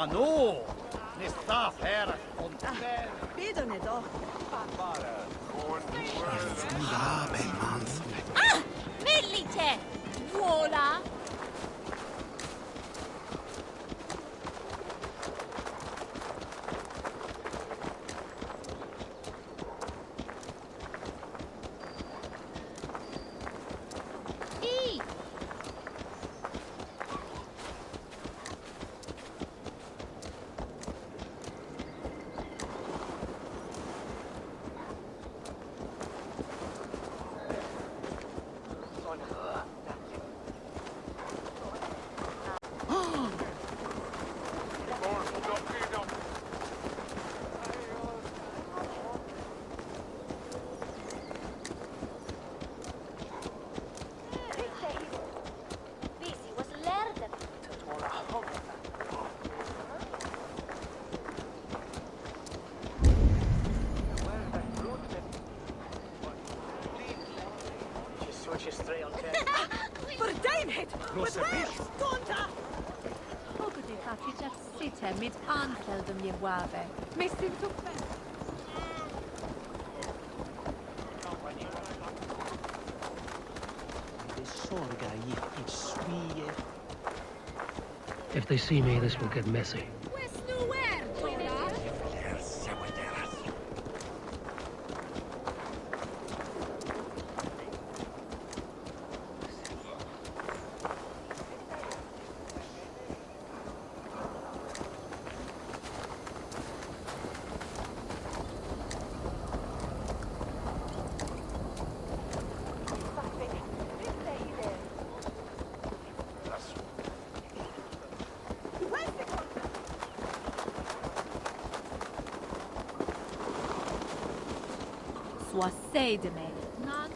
nu! Ni staff här och där. Bidone doch. Ah! Mellite! Voilà! Verdeinhet! With where? Stonta! Ogdy chapić jak syte mit ankel do mnie ławe. Myślę tu If they see me, this will get messy. så säg det mig. Nan.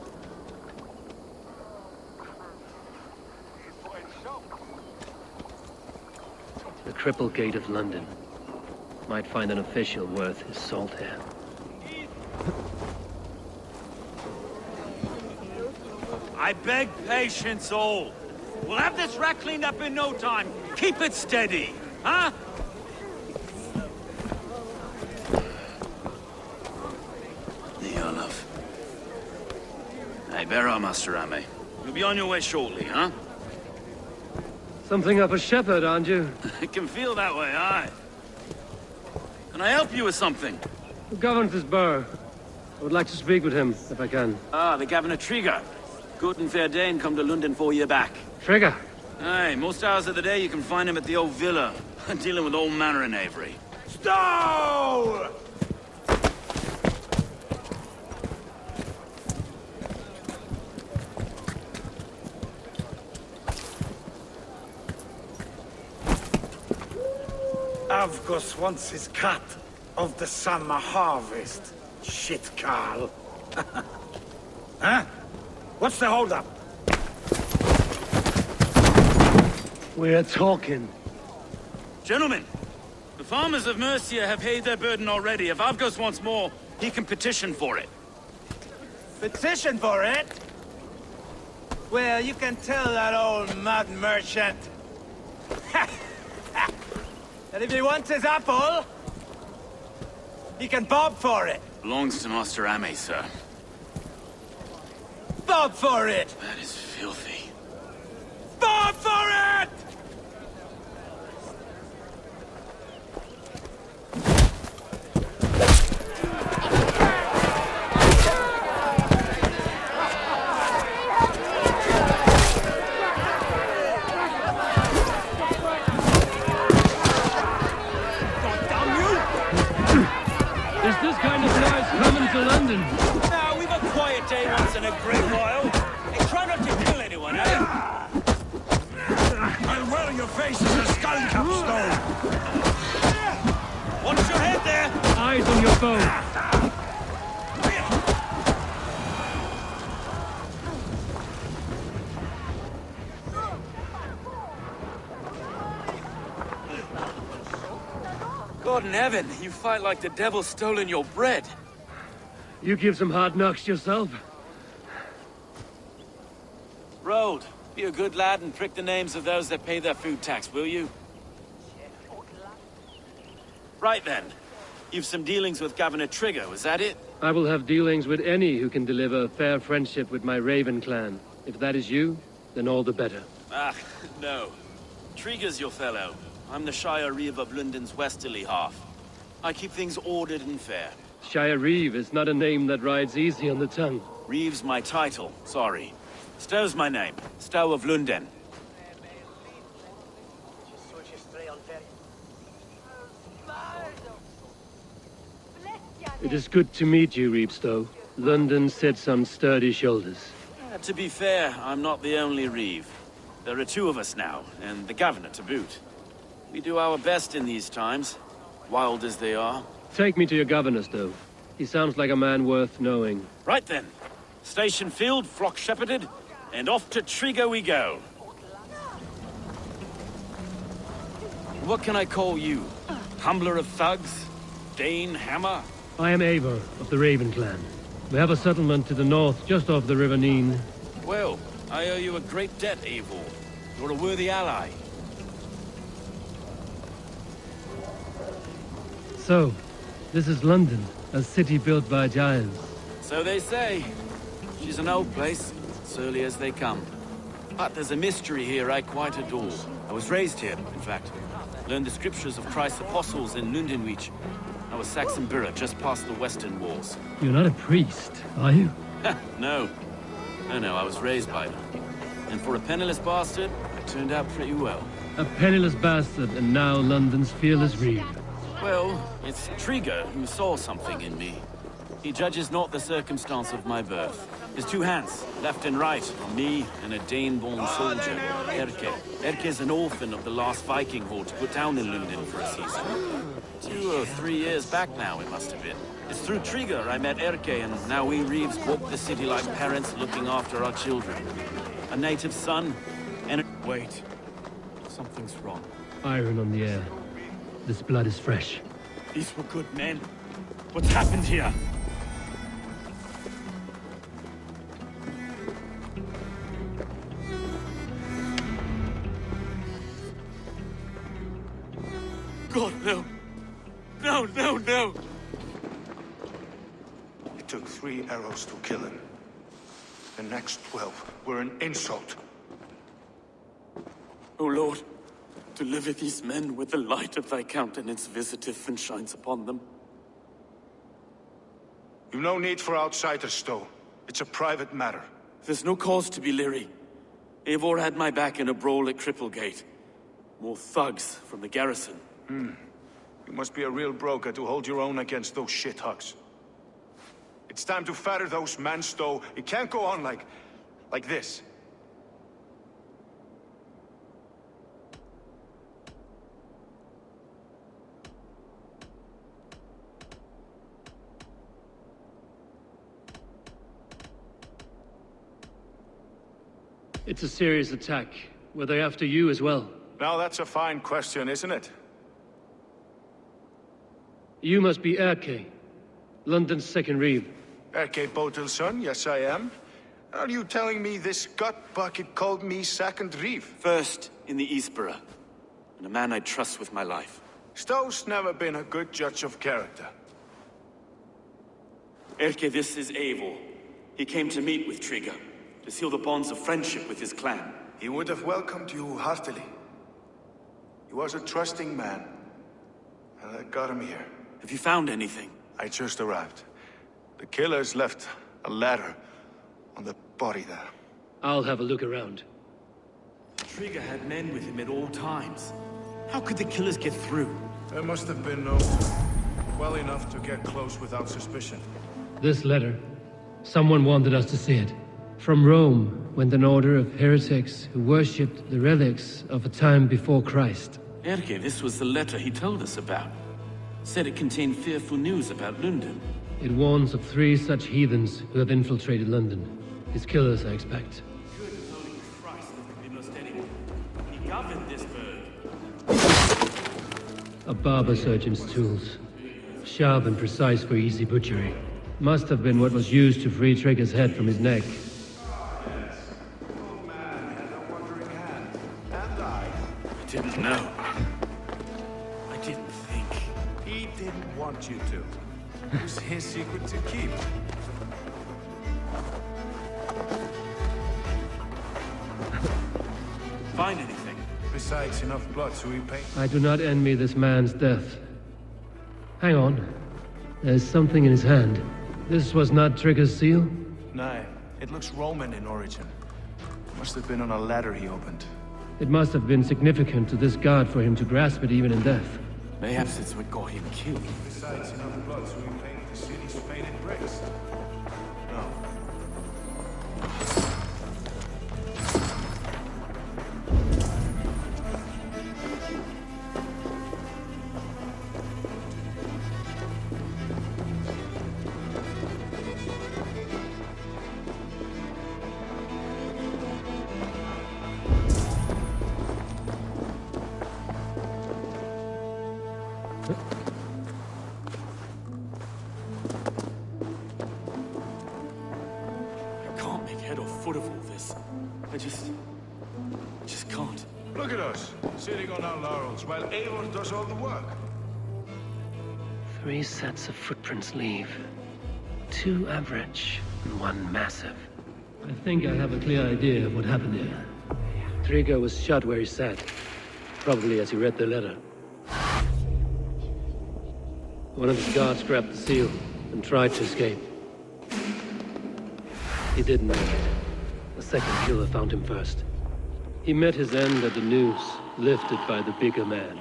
The Cripple Gate of London. Might find an official worth his salt here. I beg patience, all. We'll have this rat cleaned up in no time. Keep it steady, huh? Olaf. Hey, bear up, Master Ame. You'll be on your way shortly, huh? Something of a shepherd, aren't you? It can feel that way, aye. Can I help you with something? Who governs this burgh? I would like to speak with him, if I can. Ah, the Governor Trigger. Good and fair Dane come to London 4 year back. Trigger? Aye, most hours of the day you can find him at the old villa, dealing with all manner in Avery. Stow! Avgos wants his cut of the summer harvest. Shit, Carl. Huh? What's the holdup? We're talking. Gentlemen, the farmers of Mercia have paid their burden already. If Avgos wants more, he can petition for it. Petition for it? Well, you can tell that old mud merchant that if he wants his apple, he can bob for it. Belongs to Master Ame, sir. Bob for it! That is filthy. Bob for it! Is this kind of noise coming to London? Now, we've a quiet day once in a great while. Hey, try not to kill anyone, eh? I'll well your face as a skull capstone. Watch your head there! Eyes on your phone. God in heaven, you fight like the devil's stolen your bread. You give some hard knocks yourself. Road, be a good lad and prick the names of those that pay their food tax, will you? Right then. You've some dealings with Governor Trigger, was that it? I will have dealings with any who can deliver a fair friendship with my Raven clan. If that is you, then all the better. Ah, no. Trigger's your fellow. I'm the Shire Reeve of London's westerly half. I keep things ordered and fair. Shire Reeve is not a name that rides easy on the tongue. Reeve's my title, sorry. Stow's my name. Stow of Lunden. It is good to meet you, Reevestow. London set some sturdy shoulders. To be fair, I'm not the only Reeve. There are two of us now, and the governor to boot. We do our best in these times, wild as they are. Take me to your governor, Stow. He sounds like a man worth knowing. Right then. Station filled, flock shepherded, and off to Trigger we go. What can I call you? Humbler of thugs? Dane Hammer? I am Eivor of the Raven clan. We have a settlement to the north, just off the River Neen. Well, I owe you a great debt, Eivor. You're a worthy ally. So, this is London, a city built by giants. So they say. She's an old place, surly as they come. But there's a mystery here I quite adore. I was raised here, in fact. Learned the scriptures of Christ's apostles in Lundenwich. I was Saxon Borough, just past the western walls. You're not a priest, are you? No. No, I was raised by them. And for a penniless bastard, I turned out pretty well. A penniless bastard, and now London's fearless Reeve. Well, it's Trigger who saw something in me. He judges not the circumstance of my birth. His two hands, left and right, on me and a Dane-born soldier, Erke. Erke's an orphan of the last Viking horde put down in Lunden for a season. 2 or 3 years back now, it must have been. It's through Trigger I met Erke, and now we Reeves walk the city like parents looking after our children. A native son, and a... Wait. Something's wrong. Iron on the air. This blood is fresh. These were good men. What's happened here? God, no. No. It took 3 arrows to kill him. The next 12 were an insult. O Lord, deliver these men with the light of thy countenance visiteth and shines upon them. You've no need for outsiders, Stow. It's a private matter. There's no cause to be leery. Eivor had my back in a brawl at Cripplegate. More thugs from the garrison. You must be a real broker to hold your own against those shithugs. It's time to fetter those men, Stow. It can't go on like this. It's a serious attack. Were they after you as well? Now that's a fine question, isn't it? You must be Erke, London's second Reeve. Erke Botilson, yes I am. Are you telling me this gut bucket called me second Reeve? First in the Eastborough, and a man I trust with my life. Stow's never been a good judge of character. Erke, this is Eivor. He came to meet with Trigger, to seal the bonds of friendship with his clan. He would have welcomed you heartily. He was a trusting man, and I got him here. Have you found anything? I just arrived. The killers left a ladder on the body there. I'll have a look around. Trigger had men with him at all times. How could the killers get through? There must have been no... well enough to get close without suspicion. This letter. Someone wanted us to see it. From Rome went an order of heretics who worshipped the relics of a time before Christ. Erke, this was the letter he told us about. Said it contained fearful news about Lunden. It warns of 3 such heathens who have infiltrated London. His killers, I expect. Good holy Christ, they must anyone. He governed this bird. A barber surgeon's tools. Sharp and precise for easy butchery. Must have been what was used to free Trigger's head from his neck. I didn't know. I didn't think. He want you to. It was his secret to keep. Find anything? Besides enough blood to repay. I do not envy this man's death. Hang on. There's something in his hand. This was not Trigger's seal? No, it looks Roman in origin. Must have been on a ladder he opened. It must have been significant to this god for him to grasp it even in death. Perhaps it's what got him killed. Besides enough blood to repay the city's faded bricks. No. I can't make head or foot of all this. I just can't. Look at us, sitting on our laurels while Eivor does all the work. 3 sets of footprints leave. 2 average and 1 massive. I think I have a clear idea of what happened here. Trigger was shot where he sat, probably as he read the letter. One of his guards grabbed the seal and tried to escape. He didn't make it. The second killer found him first. He met his end at the noose, lifted by the bigger man.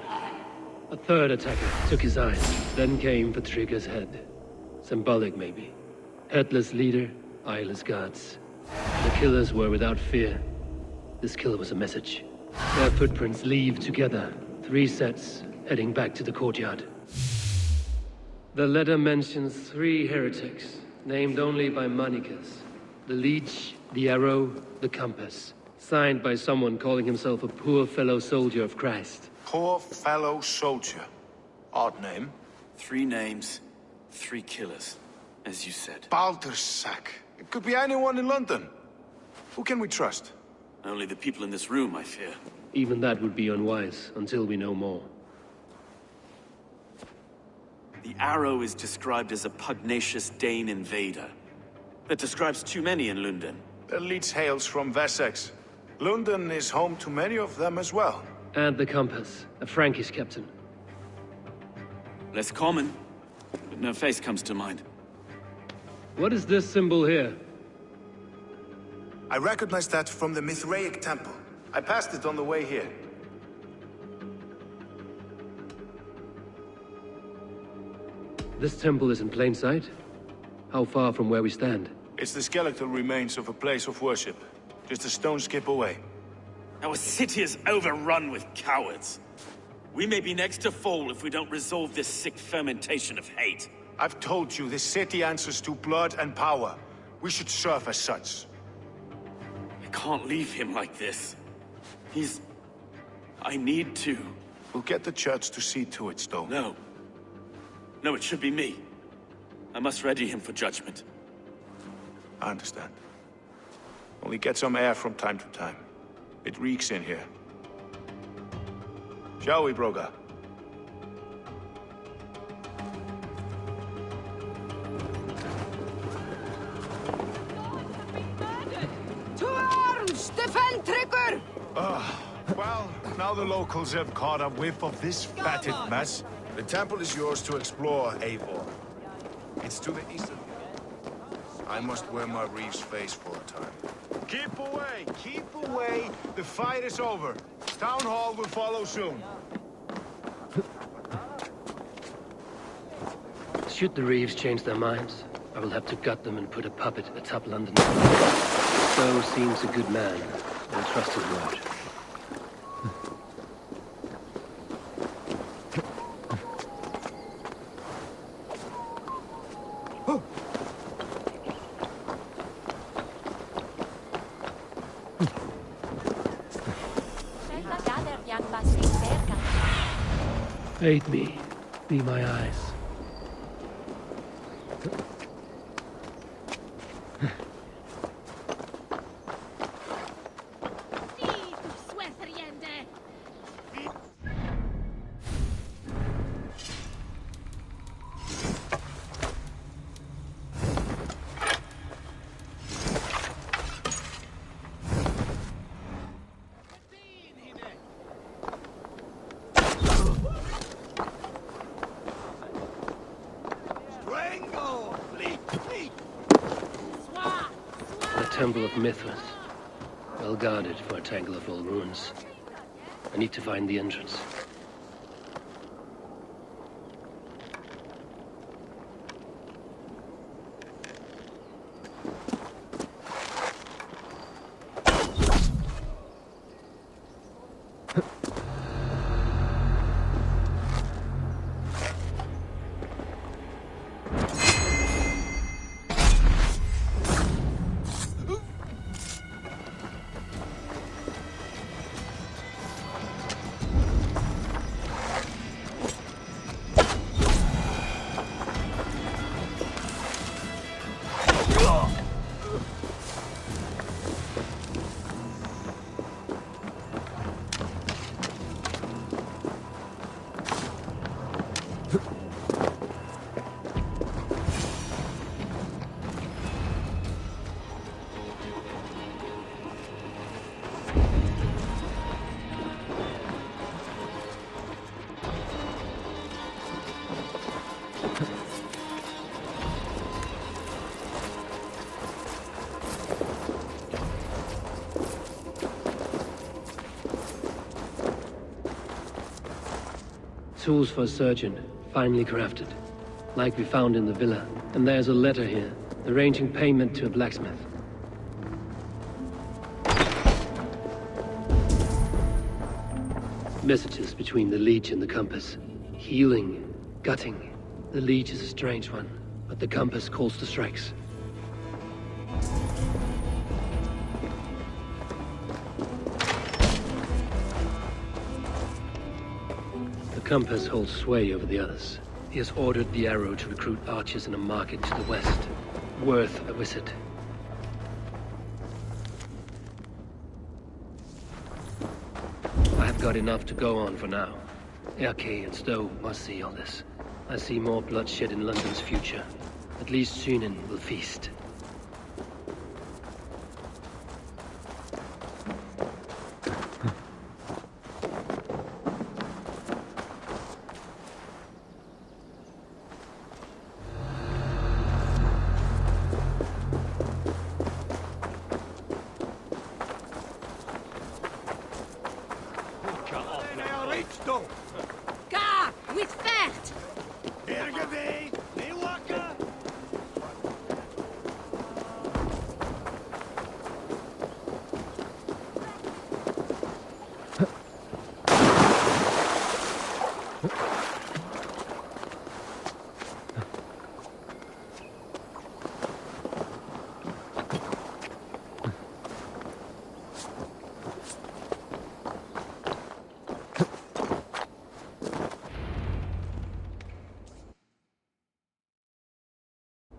A third attacker took his eyes, then came for Trigger's head. Symbolic, maybe. Headless leader, eyeless guards. The killers were without fear. This kill was a message. Their footprints leave together. 3 sets, heading back to the courtyard. The letter mentions 3 heretics, named only by Manicus. The Leech, the Arrow, the Compass. Signed by someone calling himself a poor fellow soldier of Christ. Poor fellow soldier. Odd name. 3 names, 3 killers, as you said. Baldersack. It could be anyone in London. Who can we trust? Only the people in this room, I fear. Even that would be unwise, until we know more. The Arrow is described as a pugnacious Dane invader. That describes too many in London. The Leech hails from Wessex. London is home to many of them as well. And the Compass, a Frankish captain. Less common, but no face comes to mind. What is this symbol here? I recognize that from the Mithraic temple. I passed it on the way here. This temple is in plain sight? How far from where we stand? It's the skeletal remains of a place of worship. Just a stone's skip away. Our city is overrun with cowards. We may be next to fall if we don't resolve this sick fermentation of hate. I've told you, this city answers to blood and power. We should serve as such. I can't leave him like this. I need to. We'll get the church to see to it, Stone. No. No, it should be me. I must ready him for judgment. I understand. Only get some air from time to time. It reeks in here. Shall we, Broga? To arms! Defend Trigger! Well, now the locals have caught a whiff of this fatted mess. The temple is yours to explore, Eivor. It's to the east of here. I must wear my Reeve's face for a time. Keep away! Keep away! The fight is over. Town Hall will follow soon. Should the Reeves change their minds, I will have to gut them and put a puppet atop London. So seems a good man. I'll trust his word. Aid me. Be my eyes. The Temple of Mithras. Well guarded for a tangle of old ruins. I need to find the entrance. Tools for a surgeon, finely crafted. Like we found in the villa. And there's a letter here, arranging payment to a blacksmith. Messages between the Leech and the Compass. Healing, gutting. The Leech is a strange one, but the Compass calls the strikes. The Compass holds sway over the others. He has ordered the Arrow to recruit archers in a market to the west. Worth a visit. I have got enough to go on for now. Erke and Stowe must see all this. I see more bloodshed in London's future. At least Sýnin will feast. Ga, with vecht!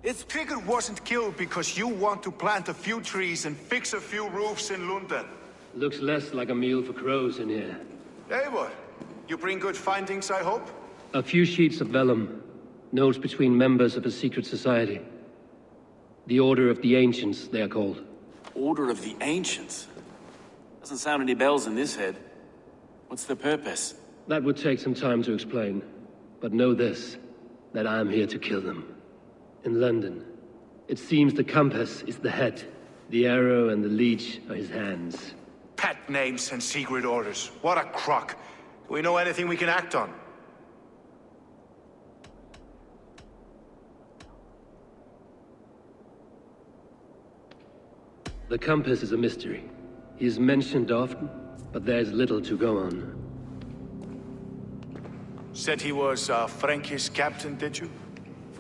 If Trigger wasn't killed because you want to plant a few trees and fix a few roofs in London. Looks less like a meal for crows in here. Eivor, you bring good findings, I hope? A few sheets of vellum. Notes between members of a secret society. The Order of the Ancients, they are called. Order of the Ancients? Doesn't sound any bells in this head. What's the purpose? That would take some time to explain. But know this, that I am here to kill them. In London, it seems the Compass is the head. The Arrow and the Leech are his hands. Pet names and secret orders. What a crock. Do we know anything we can act on? The Compass is a mystery. He is mentioned often, but there's little to go on. Said he was a Frankish captain, did you?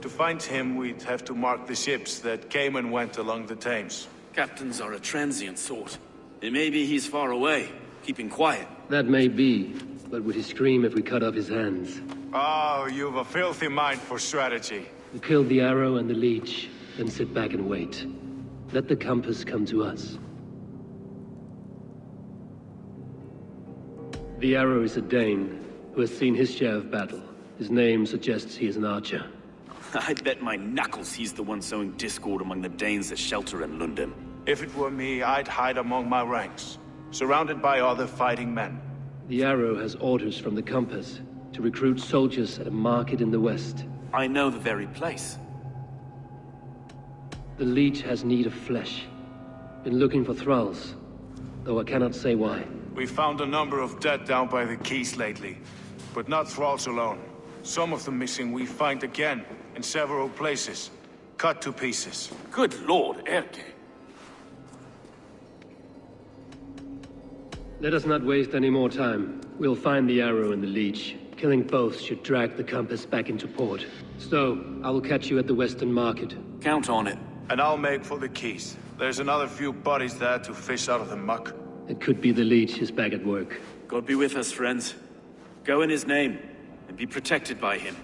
To find him, we'd have to mark the ships that came and went along the Thames. Captains are a transient sort. It may be he's far away, keeping quiet. That may be, but would he scream if we cut off his hands? Oh, you've a filthy mind for strategy. We kill the Arrow and the Leech, then sit back and wait. Let the Compass come to us. The Arrow is a Dane, who has seen his share of battle. His name suggests he is an archer. I'd bet my knuckles he's the one sowing discord among the Danes that shelter in London. If it were me, I'd hide among my ranks, surrounded by other fighting men. The Arrow has orders from the Compass to recruit soldiers at a market in the west. I know the very place. The Leech has need of flesh. Been looking for thralls, though I cannot say why. We found a number of dead down by the quays lately, but not thralls alone. Some of the missing we find again in several places, cut to pieces. Good lord, Erke. Let us not waste any more time. We'll find the arrow and the leech. Killing both should drag the compass back into port. So, I will catch you at the Western Market. Count on it. And I'll make for the quays. There's another few bodies there to fish out of the muck. It could be the leech is back at work. God be with us, friends. Go in his name, and be protected by him.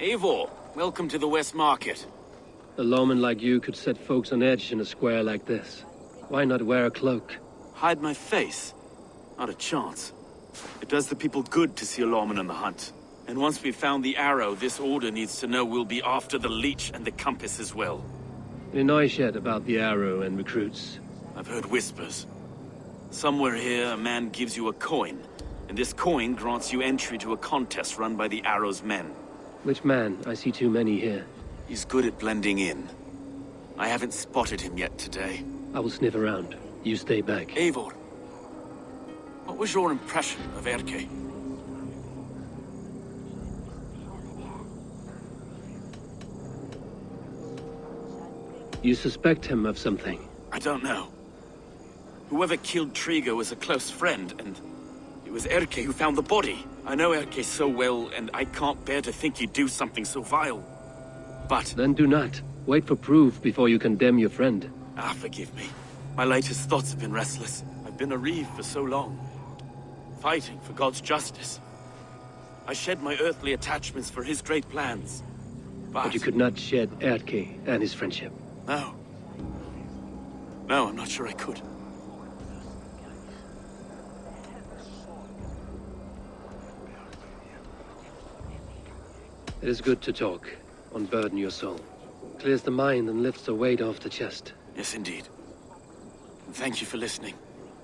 Eivor, welcome to the West Market. A lawman like you could set folks on edge in a square like this. Why not wear a cloak? Hide my face? Not a chance. It does the people good to see a lawman on the hunt. And once we've found the arrow, this order needs to know we'll be after the leech and the compass as well. Any noise yet about the arrow and recruits? I've heard whispers. Somewhere here, a man gives you a coin, and this coin grants you entry to a contest run by the Arrow's men. Which man? I see too many here. He's good at blending in. I haven't spotted him yet today. I will sniff around. You stay back. Eivor, what was your impression of Erke? You suspect him of something? I don't know. Whoever killed Trigo was a close friend, and it was Erke who found the body. I know Erke so well, and I can't bear to think he'd do something so vile. But... Then do not. Wait for proof before you condemn your friend. Forgive me. My latest thoughts have been restless. I've been a reeve for so long. Fighting for God's justice. I shed my earthly attachments for his great plans. But you could not shed Erke and his friendship. No. No, I'm not sure I could. It is good to talk. Unburden your soul. Clears the mind and lifts the weight off the chest. Yes, indeed. And thank you for listening.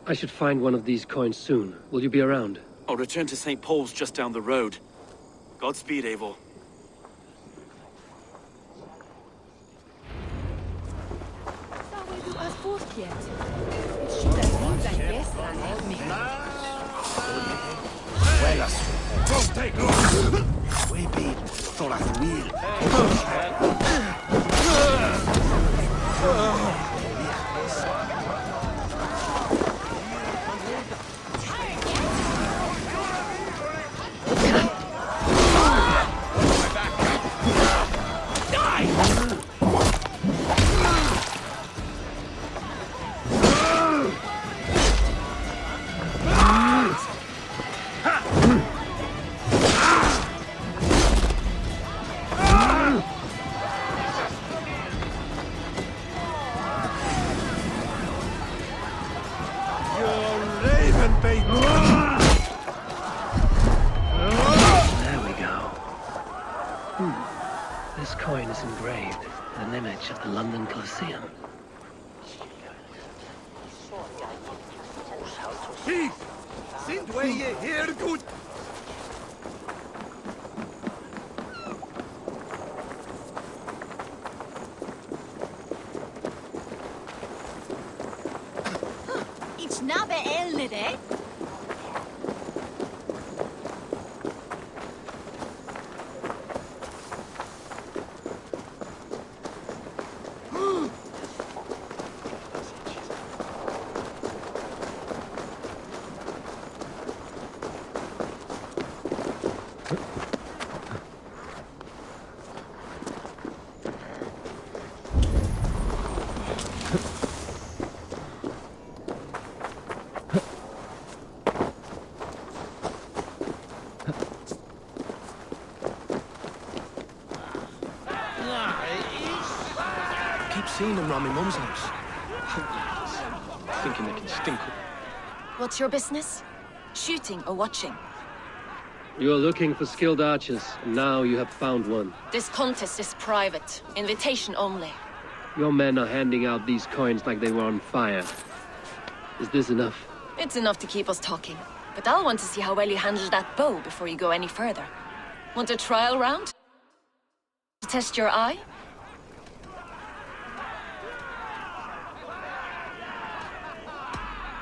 I should find one of these coins soon. Will you be around? I'll return to St. Paul's just down the road. Godspeed, Eivor. There we go. This coin is engraved with an image of the London Colosseum. Sind wir hier gut? It's not elnede. Seeing them round my mum's house. Hopeless. Thinking they can stink up. What's your business? Shooting or watching? You are looking for skilled archers, and now you have found one. This contest is private. Invitation only. Your men are handing out these coins like they were on fire. Is this enough? It's enough to keep us talking. But I'll want to see how well you handle that bow before you go any further. Want a trial round? To test your eye?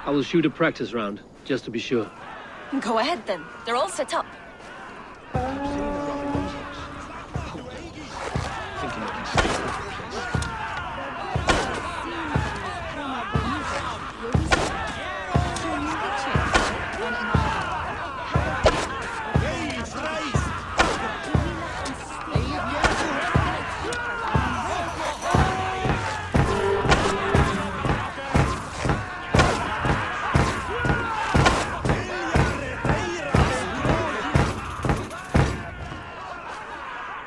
I will shoot a practice round, just to be sure. Go ahead then. They're all set up. Thinking I can steal the place.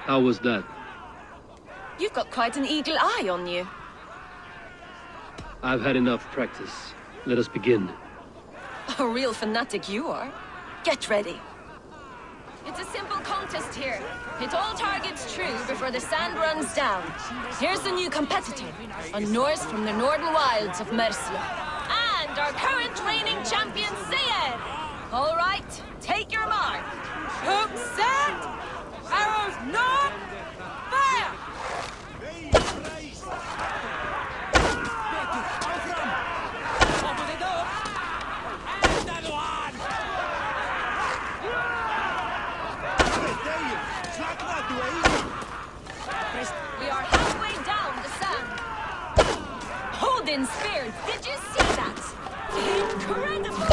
How was that? You've got quite an eagle eye on you. I've had enough practice. Let us begin. A real fanatic you are. Get ready. It's a simple contest here. Hit all targets true before the sand runs down. Here's the new competitor, a Norse from the northern wilds of Mercia. And our current reigning champion, Sayed. All right, take your mark. Hook set! Arrows not! Fire! We are halfway down the sand. Odin's spear, did you see that? Incredible!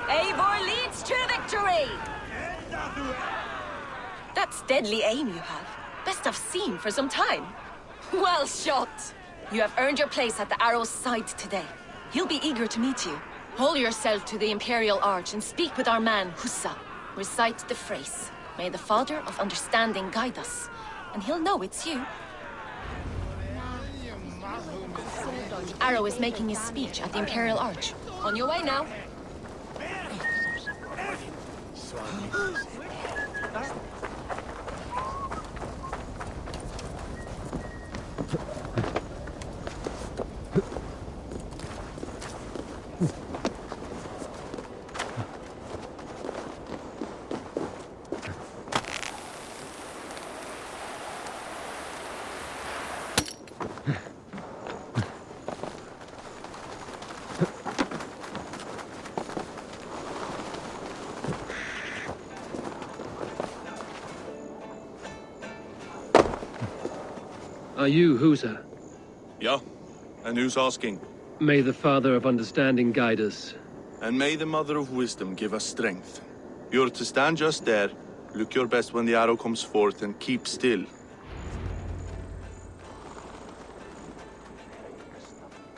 Eivor leads to victory! That's deadly aim you have. Best I've seen for some time. Well shot! You have earned your place at the Arrow's side today. He'll be eager to meet you. Hold yourself to the Imperial Arch and speak with our man, Hussa. Recite the phrase. May the Father of Understanding guide us. And he'll know it's you. The Arrow is making his speech at the Imperial Arch. On your way now. Are you Husa? Yeah, and who's asking? May the Father of Understanding guide us. And may the Mother of Wisdom give us strength. You're to stand just there, look your best when the arrow comes forth, and keep still.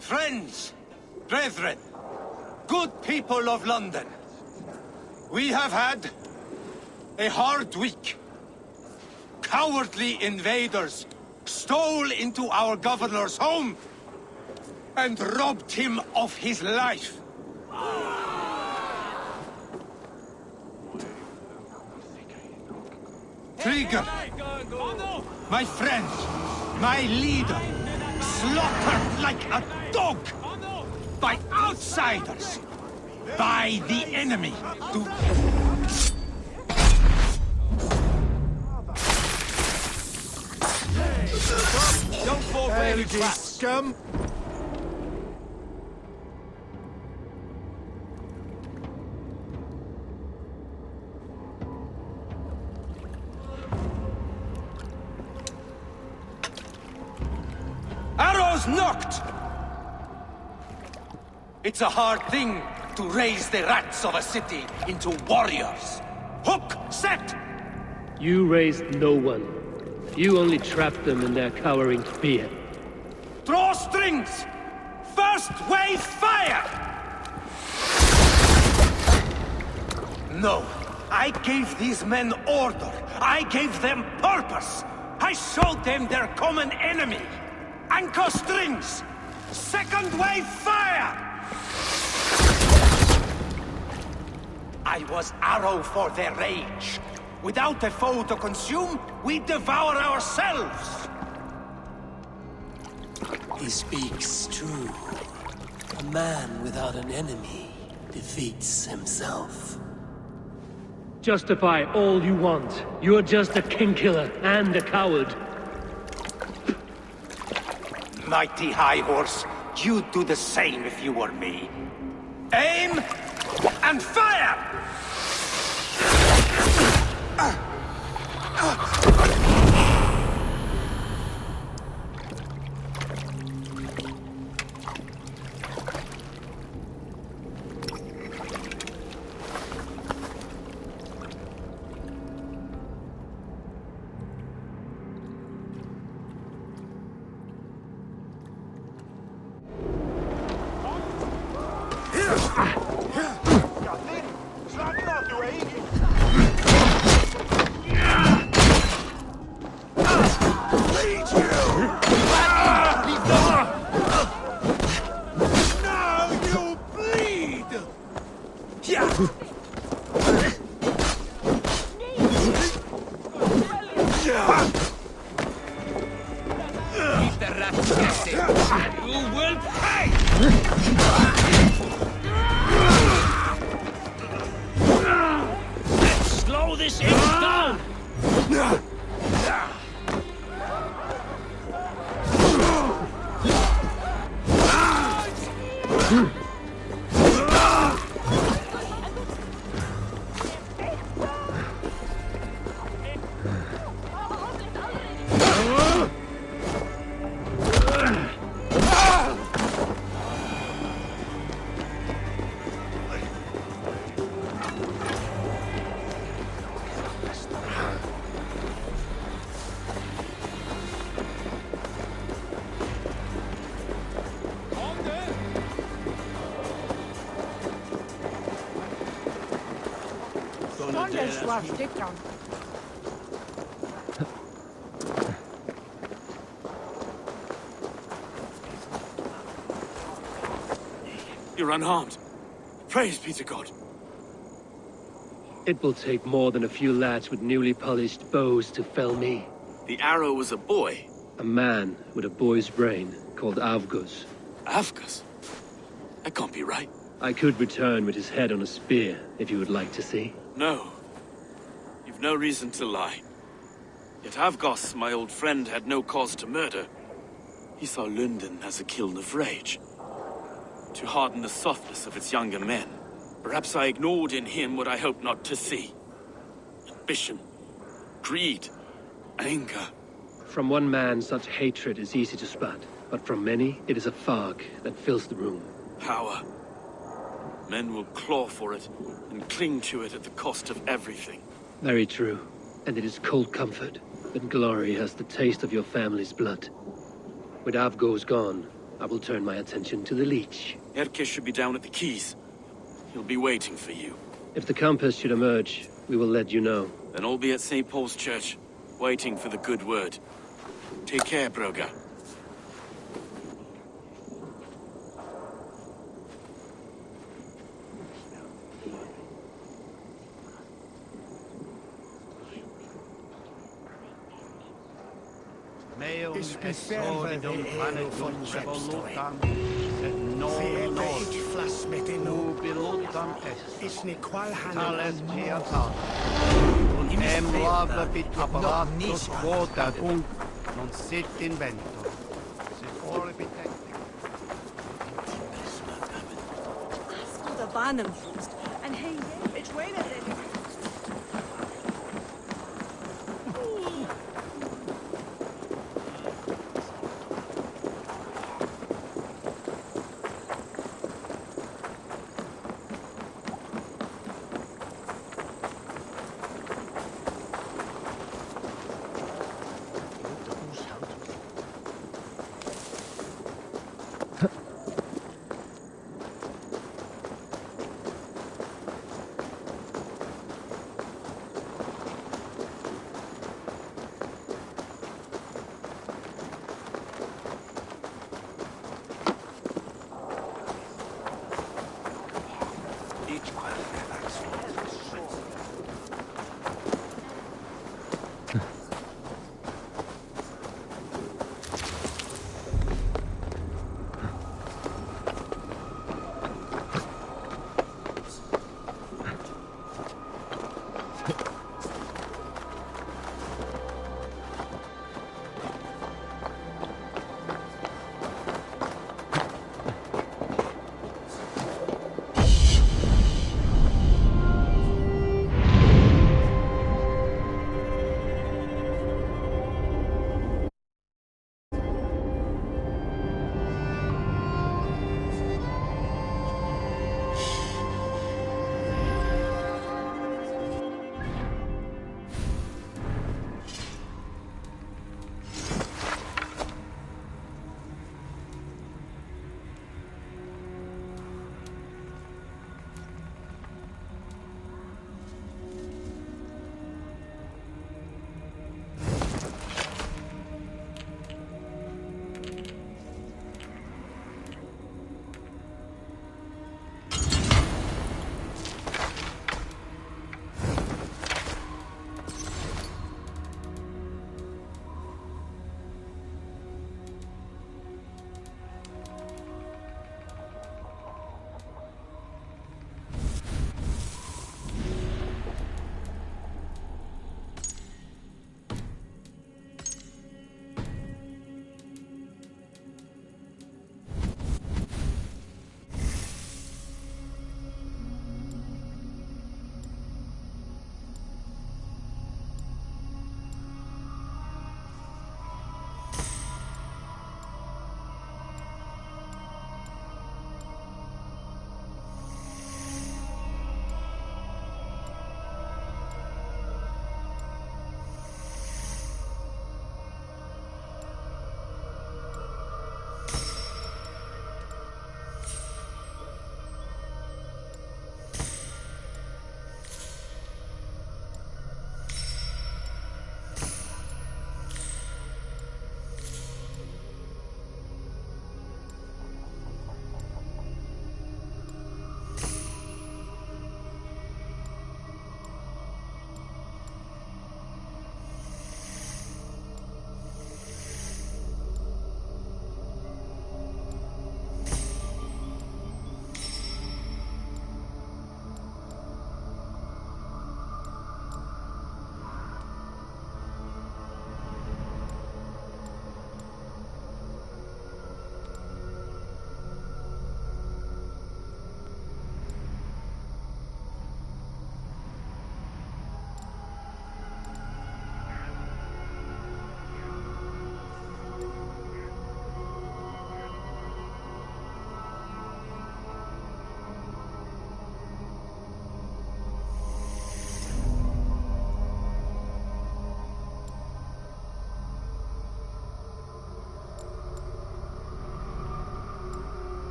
Friends, brethren, good people of London, we have had a hard week. Cowardly invaders stole into our governor's home and robbed him of his life. Trigger, my friend, my leader, slaughtered like a dog by outsiders, by the enemy. Don't fall for any traps, scum! Arrows knocked! It's a hard thing to raise the rats of a city into warriors. Hook, set! You raised no one. You only trapped them in their cowering fear. Draw strings! First wave fire! No, I gave these men order. I gave them purpose. I showed them their common enemy. Anchor strings! Second wave fire! I was arrow for their rage. Without a foe to consume, we devour ourselves. He speaks true. A man without an enemy defeats himself. Justify all you want. You're just a king killer and a coward. Mighty High Horse, you'd do the same if you were me. Aim and fire! Slow this imp down! You're unharmed. Praise be to God. It will take more than a few lads with newly polished bows to fell me. The arrow was a boy. A man with a boy's brain called Avgus. Avgus? That can't be right. I could return with his head on a spear, if you would like to see. No. You've no reason to lie. Yet Avgos, my old friend, had no cause to murder. He saw London as a kiln of rage. To harden the softness of its younger men. Perhaps I ignored in him what I hoped not to see. Ambition, greed, anger. From one man, such hatred is easy to spot, but from many, it is a fog that fills the room. Power. Men will claw for it and cling to it at the cost of everything. Very true. And it is cold comfort that glory has the taste of your family's blood. With Avgos gone, I will turn my attention to the Leech. Erke should be down at the quays. He'll be waiting for you. If the Compass should emerge, we will let you know. Then I'll be at St. Paul's Church, waiting for the good word. Take care, Broga. Meum est solidum planetum revolutam, et non nubilutam est. Tales pietas, und lave apparatus quota non sit inventor. The Barnumfrost, and hey, which way is it?